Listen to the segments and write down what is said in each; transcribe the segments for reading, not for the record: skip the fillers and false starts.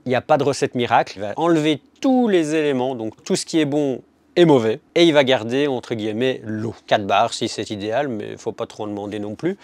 Il n'y a pas de recette miracle. Il va enlever tous les éléments, donc tout ce qui est bon et mauvais, et il va garder entre guillemets l'eau. 4 bars si c'est idéal, mais il ne faut pas trop en demander non plus.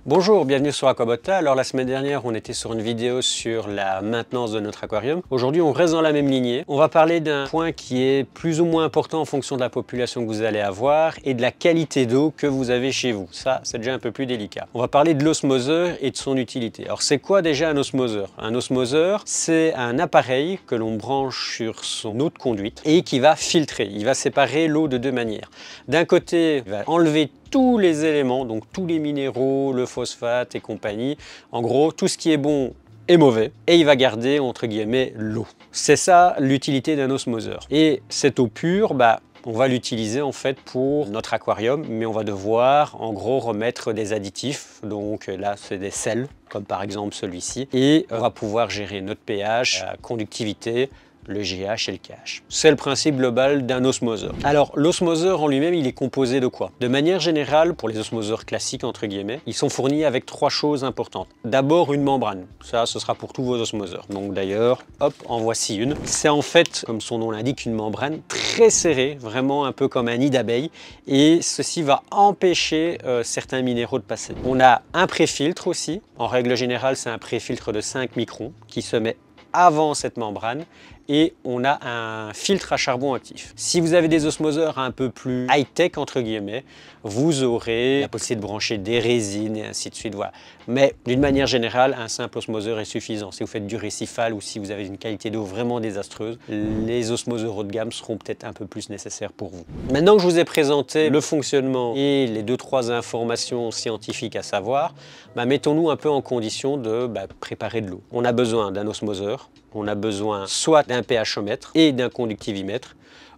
Bonjour, bienvenue sur Aquabotta. Alors la semaine dernière, on était sur une vidéo sur la maintenance de notre aquarium. Aujourd'hui, on reste dans la même lignée. On va parler d'un point qui est plus ou moins important en fonction de la population que vous allez avoir et de la qualité d'eau que vous avez chez vous. Ça, c'est déjà un peu plus délicat. On va parler de l'osmoseur et de son utilité. Alors c'est quoi déjà un osmoseur? Un osmoseur, c'est un appareil que l'on branche sur son eau de conduite et qui va filtrer. Il va séparer l'eau de deux manières. D'un côté, il va enlever tous les éléments, donc tous les minéraux, le phosphate et compagnie, en gros tout ce qui est bon et mauvais, et il va garder entre guillemets l'eau. C'est ça l'utilité d'un osmoseur. Et cette eau pure, on va l'utiliser en fait pour notre aquarium, mais on va devoir en gros remettre des additifs, donc là c'est des sels, comme par exemple celui-ci, et on va pouvoir gérer notre pH, la conductivité, le GH et le KH. C'est le principe global d'un osmoseur. Alors l'osmoseur en lui-même, il est composé de quoi? De manière générale, pour les osmoseurs classiques entre guillemets, ils sont fournis avec 3 choses importantes. D'abord une membrane, ça ce sera pour tous vos osmoseurs. Donc d'ailleurs, hop, en voici une. C'est en fait, comme son nom l'indique, une membrane très serrée, vraiment un peu comme un nid d'abeille, et ceci va empêcher certains minéraux de passer. On a un pré-filtre aussi. En règle générale, c'est un pré-filtre de 5 microns qui se met avant cette membrane, et on a un filtre à charbon actif. Si vous avez des osmoseurs un peu plus high-tech entre guillemets, vous aurez la possibilité de brancher des résines et ainsi de suite, voilà. Mais d'une manière générale, un simple osmoseur est suffisant. Si vous faites du récifal ou si vous avez une qualité d'eau vraiment désastreuse, les osmoseurs haut de gamme seront peut-être un peu plus nécessaires pour vous. Maintenant que je vous ai présenté le fonctionnement et les 2-3 informations scientifiques à savoir, mettons-nous un peu en condition de préparer de l'eau. On a besoin d'un osmoseur, on a besoin soit d'un pH-omètre et d'un conductivimètre,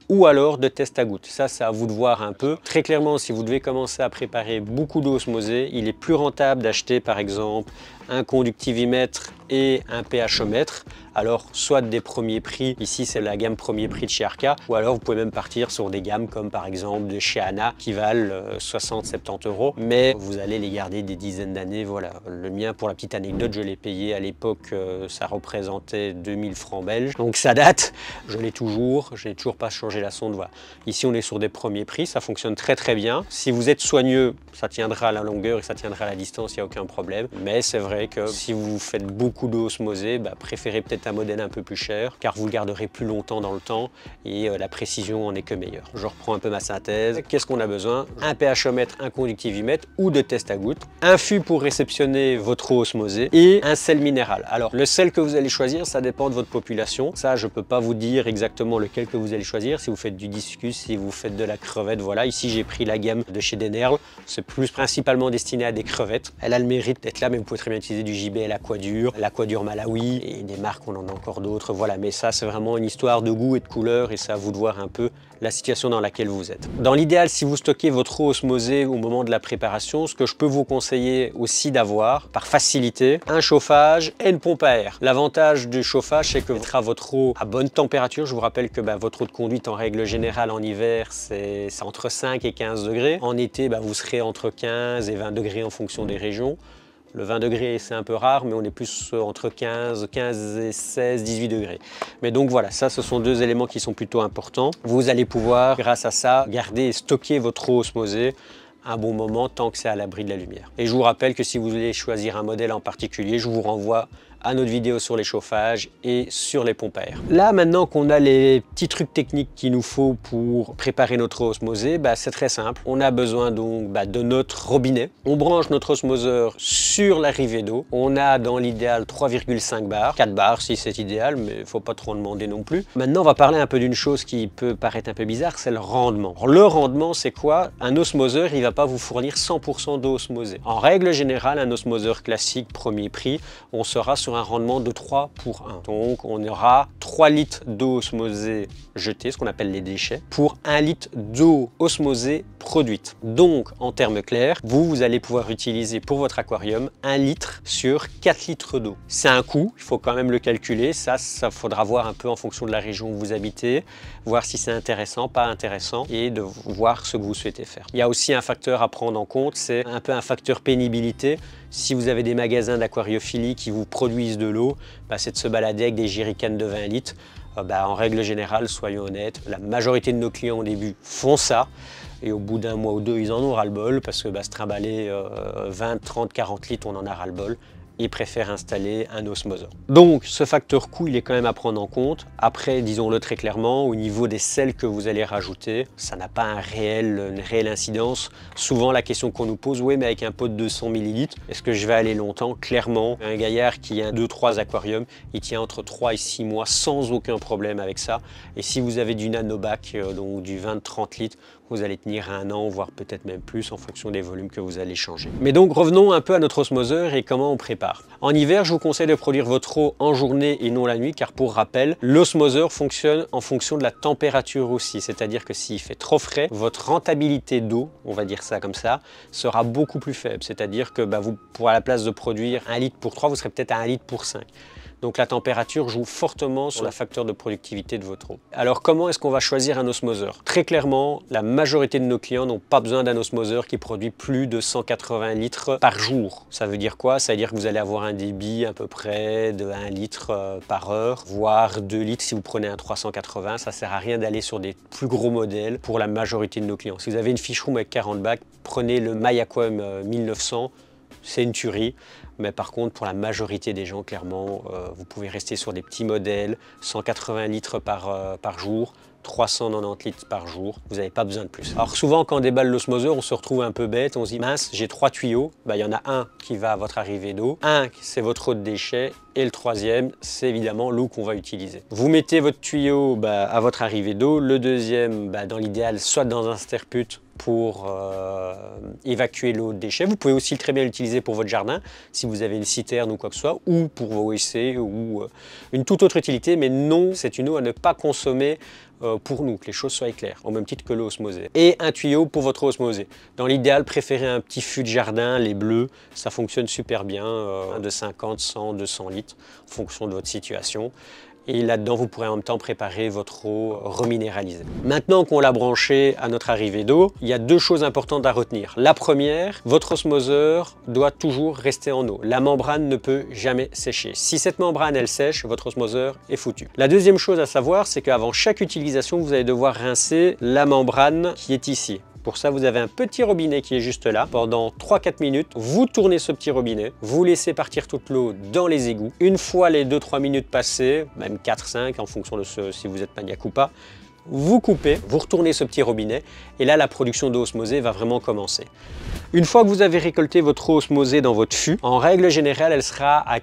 ou alors de test à gouttes. Ça, c'est à vous de voir un peu. Très clairement, si vous devez commencer à préparer beaucoup d'eau osmosée, il est plus rentable d'acheter par exemple un conductivimètre et un pH-omètre. Alors, soit des premiers prix, ici c'est la gamme premier prix de chez Arca, ou alors vous pouvez même partir sur des gammes comme par exemple de chez Anna qui valent 60-70 €, mais vous allez les garder des dizaines d'années. Voilà, le mien, pour la petite anecdote, je l'ai payé à l'époque, ça représentait 2000 francs belges, donc ça date, je l'ai toujours, je n'ai toujours pas changé la sonde. Voilà. Ici on est sur des premiers prix, ça fonctionne très très bien. Si vous êtes soigneux, ça tiendra à la longueur et ça tiendra à la distance, il n'y a aucun problème, mais c'est vrai que si vous faites beaucoup d'eau osmosée, préférez peut-être un modèle un peu plus cher car vous le garderez plus longtemps dans le temps et la précision en est que meilleure. Je reprends un peu ma synthèse. Qu'est-ce qu'on a besoin? Un pH-omètre, un conductivimètre ou de test à gouttes, un fût pour réceptionner votre eau osmosée et un sel minéral. Alors le sel que vous allez choisir, ça dépend de votre population. Ça, je peux pas vous dire exactement lequel que vous allez choisir. Si vous faites du discus, si vous faites de la crevette, voilà. Ici, j'ai pris la gamme de chez Denerl. C'est plus principalement destiné à des crevettes. Elle a le mérite d'être là, mais vous pouvez très bien utiliser du JBL l'Aquadur Malawi et des marques, on en a encore d'autres, voilà. Mais ça, c'est vraiment une histoire de goût et de couleur et c'est à vous de voir un peu la situation dans laquelle vous êtes. Dans l'idéal, si vous stockez votre eau osmosée au moment de la préparation, ce que je peux vous conseiller aussi d'avoir, par facilité, un chauffage et une pompe à air. L'avantage du chauffage, c'est que vous mettrez votre eau à bonne température. Je vous rappelle que votre eau de conduite, en règle générale, en hiver, c'est entre 5 et 15 degrés. En été, vous serez entre 15 et 20 degrés en fonction des régions. Le 20 degrés, c'est un peu rare, mais on est plus entre 15 et 16, 18 degrés. Mais donc voilà, ça, ce sont 2 éléments qui sont plutôt importants. Vous allez pouvoir, grâce à ça, garder et stocker votre eau osmosée un bon moment tant que c'est à l'abri de la lumière. Et je vous rappelle que si vous voulez choisir un modèle en particulier, je vous renvoie à notre vidéo sur les chauffages et sur les pompes à air. Là, maintenant qu'on a les petits trucs techniques qu'il nous faut pour préparer notre eau osmosée, c'est très simple. On a besoin donc de notre robinet. On branche notre osmoseur sur l'arrivée d'eau. On a dans l'idéal 3,5 bars, 4 bars si c'est idéal, mais il ne faut pas trop en demander non plus. Maintenant, on va parler un peu d'une chose qui peut paraître un peu bizarre, c'est le rendement. Alors, le rendement, c'est quoi? Un osmoseur, il ne va pas vous fournir 100% d'eau osmosée. En règle générale, un osmoseur classique premier prix, on sera sur sur un rendement de 3 pour 1. Donc on aura 3 litres d'eau osmosée jetée, ce qu'on appelle les déchets, pour 1 litre d'eau osmosée produite. Donc en termes clairs, vous allez pouvoir utiliser pour votre aquarium 1 litre sur 4 litres d'eau. C'est un coût, il faut quand même le calculer, ça faudra voir un peu en fonction de la région où vous habitez, voir si c'est intéressant, pas intéressant, et de voir ce que vous souhaitez faire. Il y a aussi un facteur à prendre en compte, c'est un peu un facteur pénibilité. Si vous avez des magasins d'aquariophilie qui vous produisent de l'eau, c'est de se balader avec des jerrycans de 20 litres. En règle générale, soyons honnêtes, la majorité de nos clients au début font ça. Et au bout d'un mois ou deux, ils en ont ras-le-bol parce que se trimballer 20, 30, 40 litres, on en a ras-le-bol. Ils préfèrent installer un osmoseur. Donc ce facteur coût, il est quand même à prendre en compte. Après, disons-le très clairement, au niveau des sels que vous allez rajouter, ça n'a pas une réelle incidence. Souvent la question qu'on nous pose, oui mais avec un pot de 200 ml, est-ce que je vais aller longtemps? Clairement, un gaillard qui a 2-3 aquariums, il tient entre 3 et 6 mois sans aucun problème avec ça. Et si vous avez du nanobac, donc du 20-30 litres, vous allez tenir 1 an, voire peut-être même plus en fonction des volumes que vous allez changer. Mais donc revenons un peu à notre osmoseur et comment on prépare. En hiver, je vous conseille de produire votre eau en journée et non la nuit, car pour rappel, l'osmoseur fonctionne en fonction de la température aussi. C'est-à-dire que s'il fait trop frais, votre rentabilité d'eau, on va dire ça comme ça, sera beaucoup plus faible. C'est-à-dire que vous, pour à la place de produire 1 litre pour 3, vous serez peut-être à 1 litre pour 5. Donc la température joue fortement sur le facteur de productivité de votre eau. Alors comment est-ce qu'on va choisir un osmoseur? Très clairement, la majorité de nos clients n'ont pas besoin d'un osmoseur qui produit plus de 180 litres par jour. Ça veut dire quoi? Ça veut dire que vous allez avoir un débit à peu près de 1 litre par heure, voire 2 litres si vous prenez un 380. Ça ne sert à rien d'aller sur des plus gros modèles pour la majorité de nos clients. Si vous avez une fiche room avec 40 bacs, prenez le MyAquam 1900. C'est une tuerie, mais par contre pour la majorité des gens, clairement, vous pouvez rester sur des petits modèles, 180 litres par jour, 390 litres par jour, vous n'avez pas besoin de plus. Alors souvent quand on déballe l'osmoseur, on se retrouve un peu bête, on se dit mince, j'ai 3 tuyaux, il y en a un qui va à votre arrivée d'eau, un c'est votre eau de déchets, et le troisième c'est évidemment l'eau qu'on va utiliser. Vous mettez votre tuyau à votre arrivée d'eau, le deuxième dans l'idéal soit dans un sterput pour évacuer l'eau de déchets. Vous pouvez aussi très bien l'utiliser pour votre jardin, si vous avez une citerne ou quoi que ce soit, ou pour vos WC ou une toute autre utilité, mais non, c'est une eau à ne pas consommer pour nous, que les choses soient claires, au même titre que l'eau osmosée. Et un tuyau pour votre eau osmosée. Dans l'idéal, préférez un petit fût de jardin, les bleus, ça fonctionne super bien, de 50, 100, 200 litres, en fonction de votre situation. Et là-dedans, vous pourrez en même temps préparer votre eau reminéralisée. Maintenant qu'on l'a branché à notre arrivée d'eau, il y a 2 choses importantes à retenir. La première, votre osmoseur doit toujours rester en eau. La membrane ne peut jamais sécher. Si cette membrane, elle sèche, votre osmoseur est foutu. La deuxième chose à savoir, c'est qu'avant chaque utilisation, vous allez devoir rincer la membrane qui est ici. Pour ça, vous avez un petit robinet qui est juste là. Pendant 3-4 minutes, vous tournez ce petit robinet, vous laissez partir toute l'eau dans les égouts. Une fois les 2-3 minutes passées, même 4-5 en fonction de si vous êtes maniaque ou pas, vous coupez, vous retournez ce petit robinet et là, la production d'eau osmosée va vraiment commencer. Une fois que vous avez récolté votre eau osmosée dans votre fût, en règle générale, elle sera à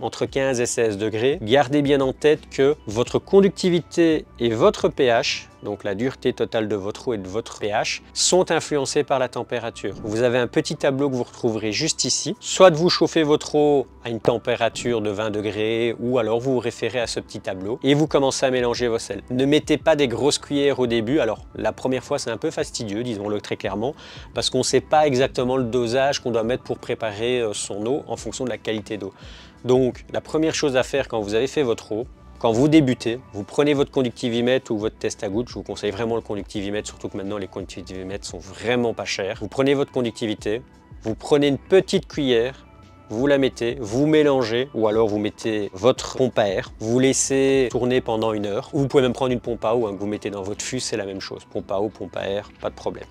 entre 15 et 16 degrés. Gardez bien en tête que votre conductivité et votre pH, donc la dureté totale de votre eau et de votre pH, sont influencés par la température. Vous avez un petit tableau que vous retrouverez juste ici. Soit vous chauffez votre eau à une température de 20 degrés ou alors vous vous référez à ce petit tableau et vous commencez à mélanger vos sels. Ne mettez pas des grosses cuillères au début. Alors la première fois, c'est un peu fastidieux, disons-le très clairement, parce qu'on ne sait pas exactement le dosage qu'on doit mettre pour préparer son eau en fonction de la qualité d'eau. Donc la première chose à faire quand vous avez fait votre eau, quand vous débutez, vous prenez votre conductivimètre ou votre test à gouttes. Je vous conseille vraiment le conductivimètre, surtout que maintenant les conductivimètres sont vraiment pas chers. Vous prenez votre conductivité, vous prenez une petite cuillère, vous la mettez, vous mélangez, ou alors vous mettez votre pompe à air, vous laissez tourner pendant 1 heure. Ou vous pouvez même prendre une pompe à eau que vous mettez dans votre fût, c'est la même chose. Pompe à eau, pompe à air, pas de problème.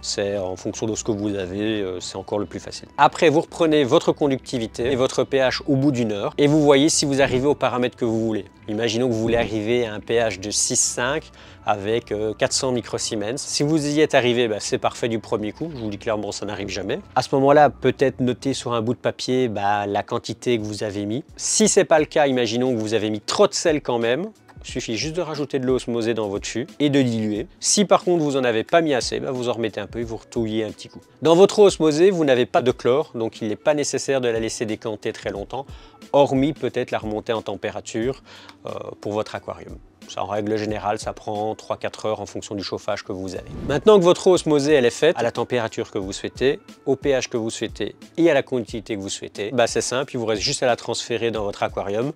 C'est en fonction de ce que vous avez, c'est encore le plus facile. Après, vous reprenez votre conductivité et votre pH au bout d'1 heure et vous voyez si vous arrivez au paramètre que vous voulez. Imaginons que vous voulez arriver à un pH de 6,5 avec 400 microsiemens. Si vous y êtes arrivé, c'est parfait du premier coup. Je vous dis clairement, ça n'arrive jamais. À ce moment-là, peut-être noter sur un bout de papier la quantité que vous avez mis. Si ce n'est pas le cas, imaginons que vous avez mis trop de sel quand même. Il suffit juste de rajouter de l'eau osmosée dans votre fût et de diluer. Si par contre vous n'en avez pas mis assez, vous en remettez un peu et vous retouillez un petit coup. Dans votre eau osmosée, vous n'avez pas de chlore, donc il n'est pas nécessaire de la laisser décanter très longtemps, hormis peut-être la remontée en température pour votre aquarium. Ça, en règle générale, ça prend 3-4 heures en fonction du chauffage que vous avez. Maintenant que votre eau osmosée elle est faite, à la température que vous souhaitez, au pH que vous souhaitez et à la quantité que vous souhaitez, c'est simple, il vous reste juste à la transférer dans votre aquarium.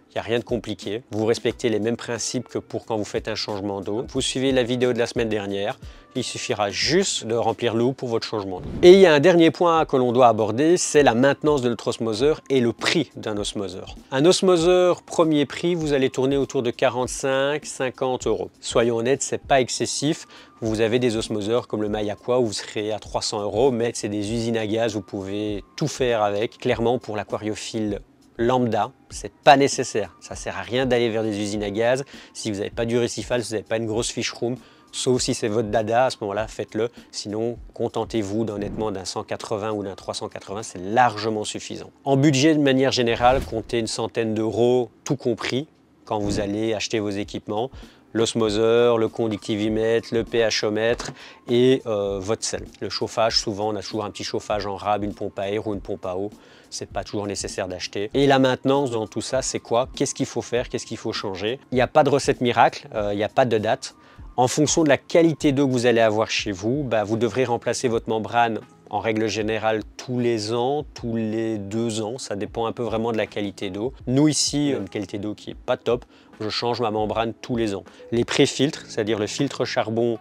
Il n'y a rien de compliqué. Vous respectez les mêmes principes que pour quand vous faites un changement d'eau. Vous suivez la vidéo de la semaine dernière. Il suffira juste de remplir l'eau pour votre changement d'eau. Et il y a un dernier point que l'on doit aborder, c'est la maintenance de notre osmoseur et le prix d'un osmoseur. Un osmoseur premier prix, vous allez tourner autour de 45-50 euros. Soyons honnêtes, c'est pas excessif. Vous avez des osmoseurs comme le Mayaqua où vous serez à 300 euros, mais c'est des usines à gaz, vous pouvez tout faire avec. Clairement, pour l'aquariophile lambda, c'est pas nécessaire. Ça sert à rien d'aller vers des usines à gaz. Si vous n'avez pas du récifal, si vous n'avez pas une grosse fish room, sauf si c'est votre dada, à ce moment-là, faites-le. Sinon, contentez-vous honnêtement d'un 180 ou d'un 380, c'est largement suffisant. En budget, de manière générale, comptez une centaine d'euros, tout compris, quand vous allez acheter vos équipements. L'osmoseur, le conductivimètre, le pHomètre et votre sel. Le chauffage, souvent on a toujours un petit chauffage en rab, une pompe à air ou une pompe à eau. C'est pas toujours nécessaire d'acheter. Et la maintenance dans tout ça, c'est quoi? Qu'est-ce qu'il faut faire? Qu'est-ce qu'il faut changer? Il n'y a pas de recette miracle, il n'y a pas de date. En fonction de la qualité d'eau que vous allez avoir chez vous, vous devrez remplacer votre membrane en règle générale tous les ans, tous les 2 ans, ça dépend un peu vraiment de la qualité d'eau. Nous ici, une qualité d'eau qui n'est pas top, je change ma membrane tous les ans. Les pré-filtres, c'est-à-dire le filtre charbon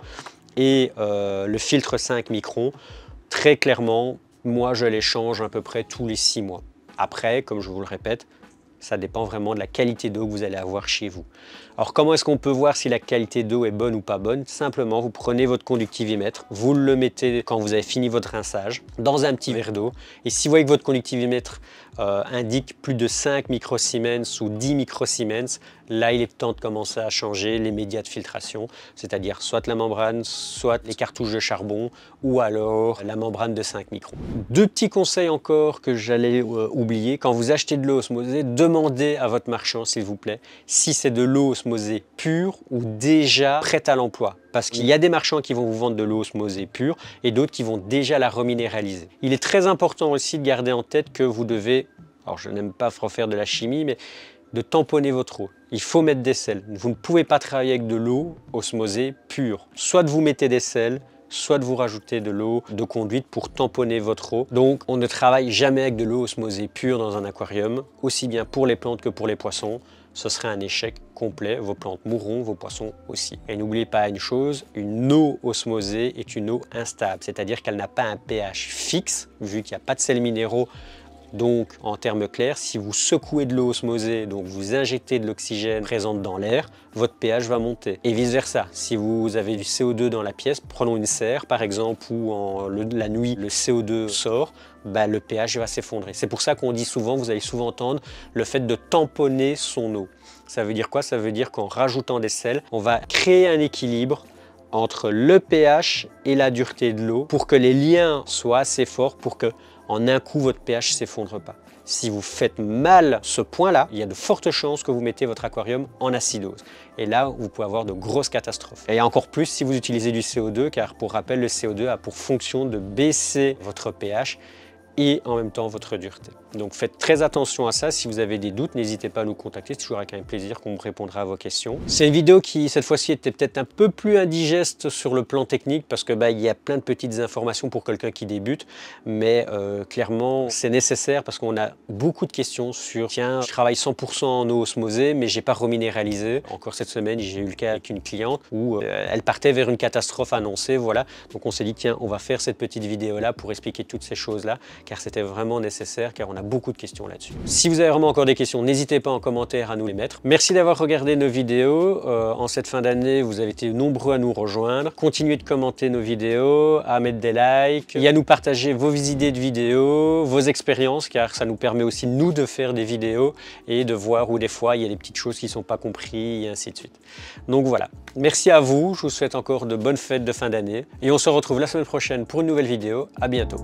et le filtre 5 microns, très clairement, moi je les change à peu près tous les 6 mois. Après, comme je vous le répète, ça dépend vraiment de la qualité d'eau que vous allez avoir chez vous. Alors comment est-ce qu'on peut voir si la qualité d'eau est bonne ou pas bonne? Simplement, vous prenez votre conductivimètre, vous le mettez quand vous avez fini votre rinçage dans un petit verre d'eau. Et si vous voyez que votre conductivimètre indique plus de 5 microsiemens ou 10 microsiemens, là il est temps de commencer à changer les médias de filtration, c'est-à-dire soit la membrane, soit les cartouches de charbon ou alors la membrane de 5 microns. 2 petits conseils encore que j'allais oublier. Quand vous achetez de l'eau osmosée, demandez à votre marchand s'il vous plaît si c'est de l'eau osmosée pure ou déjà prête à l'emploi. Parce qu'il y a des marchands qui vont vous vendre de l'eau osmosée pure et d'autres qui vont déjà la reminéraliser. Il est très important aussi de garder en tête que vous devez, alors je n'aime pas refaire de la chimie, mais de tamponner votre eau. Il faut mettre des sels. Vous ne pouvez pas travailler avec de l'eau osmosée pure. Soit vous mettez des sels, soit de vous rajouter de l'eau de conduite pour tamponner votre eau. Donc on ne travaille jamais avec de l'eau osmosée pure dans un aquarium, aussi bien pour les plantes que pour les poissons. Ce serait un échec complet, vos plantes mourront, vos poissons aussi. Et n'oubliez pas une chose, une eau osmosée est une eau instable, c'est-à-dire qu'elle n'a pas un pH fixe, vu qu'il n'y a pas de sels minéraux. Donc, en termes clairs, si vous secouez de l'eau osmosée, donc vous injectez de l'oxygène présente dans l'air, votre pH va monter. Et vice versa, si vous avez du CO2 dans la pièce, prenons une serre par exemple, où la nuit le CO2 sort, le pH va s'effondrer. C'est pour ça qu'on dit souvent, vous allez souvent entendre le fait de tamponner son eau. Ça veut dire quoi? Ça veut dire qu'en rajoutant des sels, on va créer un équilibre entre le pH et la dureté de l'eau pour que les liens soient assez forts pour que en un coup votre pH ne s'effondre pas. Si vous faites mal ce point-là, il y a de fortes chances que vous mettez votre aquarium en acidose. Et là, vous pouvez avoir de grosses catastrophes. Et encore plus si vous utilisez du CO2, car pour rappel, le CO2 a pour fonction de baisser votre pH et en même temps votre dureté. Donc faites très attention à ça. Si vous avez des doutes, n'hésitez pas à nous contacter. C'est toujours avec un plaisir qu'on répondra à vos questions. C'est une vidéo qui, cette fois-ci, était peut-être un peu plus indigeste sur le plan technique parce que il y a plein de petites informations pour quelqu'un qui débute. Mais clairement, c'est nécessaire parce qu'on a beaucoup de questions sur tiens, je travaille 100% en eau osmosée, mais j'ai pas reminéralisé. Encore cette semaine, j'ai eu le cas avec une cliente où elle partait vers une catastrophe annoncée. Voilà. Donc on s'est dit tiens, on va faire cette petite vidéo-là pour expliquer toutes ces choses-là, car c'était vraiment nécessaire, car on a beaucoup de questions là-dessus. Si vous avez vraiment encore des questions, n'hésitez pas en commentaire à nous les mettre. Merci d'avoir regardé nos vidéos. En cette fin d'année, vous avez été nombreux à nous rejoindre. Continuez de commenter nos vidéos, à mettre des likes et à nous partager vos idées de vidéos, vos expériences, car ça nous permet aussi, nous, de faire des vidéos et de voir où des fois, il y a des petites choses qui ne sont pas comprises et ainsi de suite. Donc voilà. Merci à vous. Je vous souhaite encore de bonnes fêtes de fin d'année et on se retrouve la semaine prochaine pour une nouvelle vidéo. À bientôt.